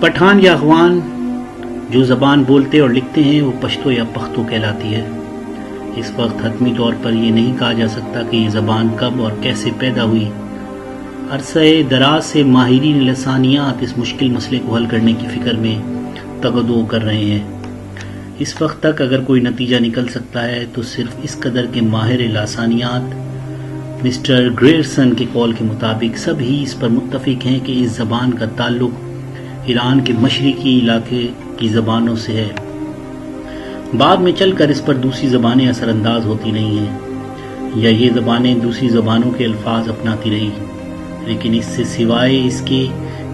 پٹھان یا افغان جو زبان بولتے اور لکھتے ہیں وہ پشتو یا پختو کہلاتی ہے۔ اس وقت حتمی طور پر یہ نہیں کہا جا سکتا کہ یہ زبان کب اور کیسے پیدا ہوئی۔ عرصہ دراز سے ماہرین لسانیات اس مشکل مسئلے کو حل کرنے کی فکر میں تگدو کر رہے ہیں۔ اس وقت تک اگر کوئی نتیجہ نکل سکتا ہے تو صرف اس قدر کے ماہر لسانیات مسٹر گریرسن کے قول کے مطابق سب ہی اس پر متفق ہیں کہ اس زبان کا تعلق ایران کے مشرقی علاقے کی زبانوں سے ہے۔ بعد میں چل کر اس پر دوسری زبانیں اثر انداز ہوتی نہیں ہیں یا یہ زبانیں دوسری زبانوں کے الفاظ اپناتی رہی، لیکن اس سے سوائے اس کے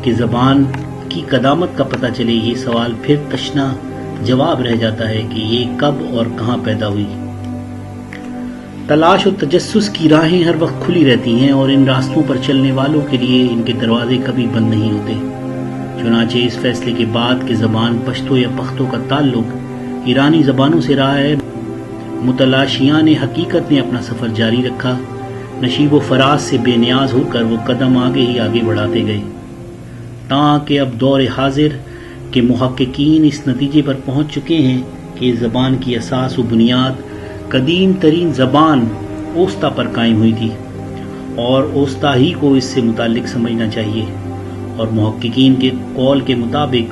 کہ زبان کی قدامت کا پتہ چلے، یہ سوال پھر تشنا جواب رہ جاتا ہے کہ یہ کب اور کہاں پیدا ہوئی۔ تلاش و تجسس کی راہیں ہر وقت کھلی رہتی ہیں اور ان راستوں پر چلنے والوں کے لیے ان کے دروازے کبھی بند نہیں ہوتے۔ چنانچہ اس فیصلے کے بعد کہ زبان پشتو یا پختو کا تعلق ایرانی زبانوں سے رہا ہے، متلاشیان حقیقت نے اپنا سفر جاری رکھا۔ نشیب و فراز سے بے نیاز ہو کر وہ قدم آگے ہی آگے بڑھاتے گئے، تاکہ اب دور حاضر کے محققین اس نتیجے پر پہنچ چکے ہیں کہ اس زبان کی اساس و بنیاد قدیم ترین زبان اوستا پر قائم ہوئی تھی، اور اوستا ہی کو اس سے متعلق سمجھنا چاہیے۔ اور محققین کے قول کے مطابق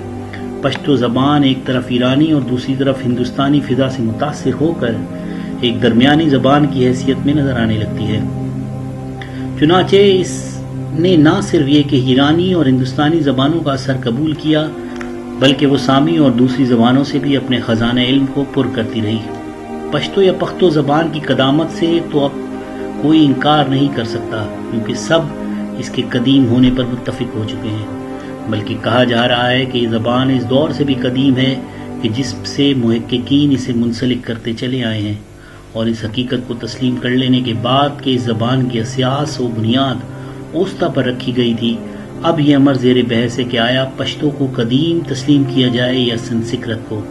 پشتو زبان ایک طرف ایرانی اور دوسری طرف ہندوستانی فضا سے متاثر ہو کر ایک درمیانی زبان کی حیثیت میں نظر آنے لگتی ہے۔ چنانچہ اس نے نہ صرف یہ کہ ایرانی اور ہندوستانی زبانوں کا اثر قبول کیا، بلکہ وہ سامی اور دوسری زبانوں سے بھی اپنے خزانہ علم کو پر کرتی رہی۔ پشتو یا پختو زبان کی قدامت سے تو اب کوئی انکار نہیں کر سکتا، کیونکہ سب اس کے قدیم ہونے پر متفق ہو چکے ہیں۔ بلکہ کہا جا رہا ہے کہ یہ زبان اس دور سے بھی قدیم ہے کہ جس سے محققین اسے منسلک کرتے چلے آئے ہیں، اور اس حقیقت کو تسلیم کر لینے کے بعد کہ اس زبان کی اساس و بنیاد اوستا پر رکھی گئی تھی، اب یہ امر زیر بحث ہے کہ آیا پشتو کو قدیم تسلیم کیا جائے یا سنسکرت کو۔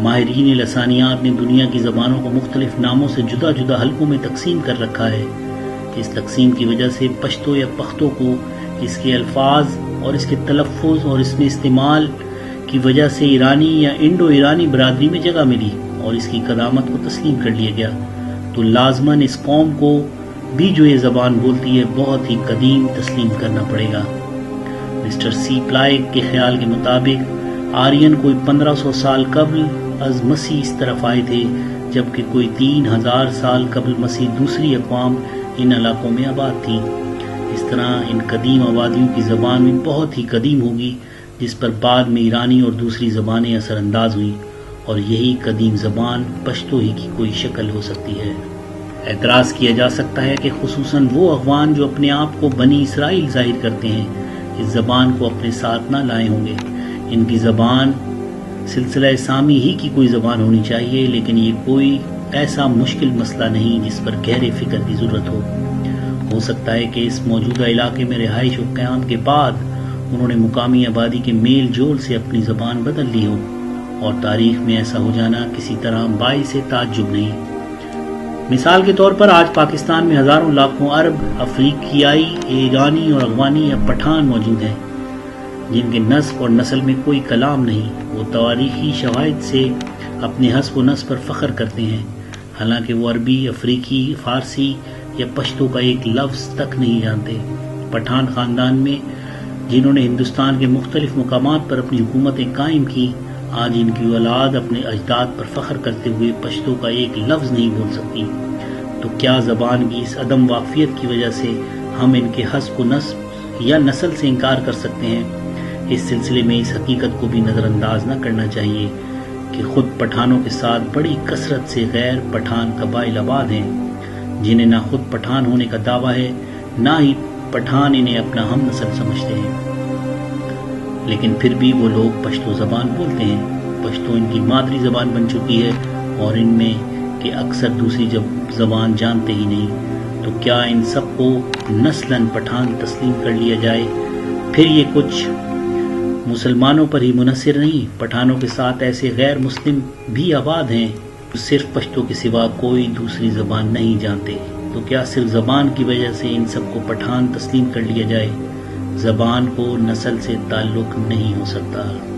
ماہرین لسانیات نے دنیا کی زبانوں کو مختلف ناموں سے جدا جدا حلقوں میں تقسیم کر رکھا ہے۔ اس تقسیم کی وجہ سے پشتو یا پختو کو اس کے الفاظ اور اس کے تلفظ اور اس میں استعمال کی وجہ سے ایرانی یا انڈو ایرانی برادری میں جگہ ملی اور اس کی قدامت کو تسلیم کر لیا گیا، تو لازماً اس قوم کو بھی جو یہ زبان بولتی ہے بہت ہی قدیم تسلیم کرنا پڑے گا۔ مسٹر سی پلائک کے خیال کے مطابق آرین کوئی 1500 سال قبل از مسیح اس طرف آئے تھے، جبکہ کوئی 3000 سال قبل مسیح دوسری اقوام ان علاقوں میں آباد تھیں۔ اس طرح ان قدیم آبادیوں کی زبان بھی بہت ہی قدیم ہوگی، جس پر بعد میں ایرانی اور دوسری زبانیں اثر انداز ہوئیں، اور یہی قدیم زبان پشتو ہی کی کوئی شکل ہو سکتی ہے۔ اعتراض کیا جا سکتا ہے کہ خصوصاً وہ افغان جو اپنے آپ کو بنی اسرائیل ظاہر کرتے ہیں اس زبان کو اپنے ساتھ نہ لائے ہوں گے۔ ان کی زبان سلسلہ سامی ہی کی کوئی زبان ہونی چاہیے، لیکن یہ کوئی ایسا مشکل مسئلہ نہیں جس پر گہرے فکر کی ضرورت ہو سکتا ہے کہ اس موجودہ علاقے میں رہائش و قیام کے بعد انہوں نے مقامی آبادی کے میل جول سے اپنی زبان بدل لی ہو، اور تاریخ میں ایسا ہو جانا کسی طرح باعث تعجب نہیں۔ مثال کے طور پر آج پاکستان میں ہزاروں لاکھوں عرب، افریقیائی، ایرانی اور افغانی یا پٹھان موجود ہیں، جن کے نسب اور نسل میں کوئی کلام نہیں۔ وہ تاریخی شواہد سے اپنے حسب و نسب پر فخر کرتے ہیں، حالانکہ وہ عربی، افریقی، فارسی یا پشتو کا ایک لفظ تک نہیں جانتے۔ پٹھان خاندان میں جنہوں نے ہندوستان کے مختلف مقامات پر اپنی حکومتیں قائم کی، آج ان کی اولاد اپنے اجداد پر فخر کرتے ہوئے پشتو کا ایک لفظ نہیں بول سکتی۔ تو کیا زبان کی اس عدم واقفیت کی وجہ سے ہم ان کے حسب و نسب یا نسل سے انکار کر سکتے ہیں؟ اس سلسلے میں اس حقیقت کو بھی نظر انداز نہ کرنا چاہیے کہ خود پٹھانوں کے ساتھ بڑی کثرت سے غیر پٹھان قبائل آباد ہیں، جنہیں نہ خود پٹھان ہونے کا دعویٰ ہے، نہ ہی پٹھان انہیں اپنا ہم نسل سمجھتے ہیں، لیکن پھر بھی وہ لوگ پشتو زبان بولتے ہیں۔ پشتو ان کی مادری زبان بن چکی ہے اور ان میں کہ اکثر دوسری زبان جانتے ہی نہیں، تو کیا ان سب کو نسلاً پٹھان تسلیم کر لیا جائے؟ پھر یہ کچھ مسلمانوں پر ہی منحصر نہیں، پٹھانوں کے ساتھ ایسے غیر مسلم بھی آباد ہیں جو صرف پشتو کے سوا کوئی دوسری زبان نہیں جانتے، تو کیا صرف زبان کی وجہ سے ان سب کو پٹھان تسلیم کر لیا جائے؟ زبان کو نسل سے تعلق نہیں ہو سکتا۔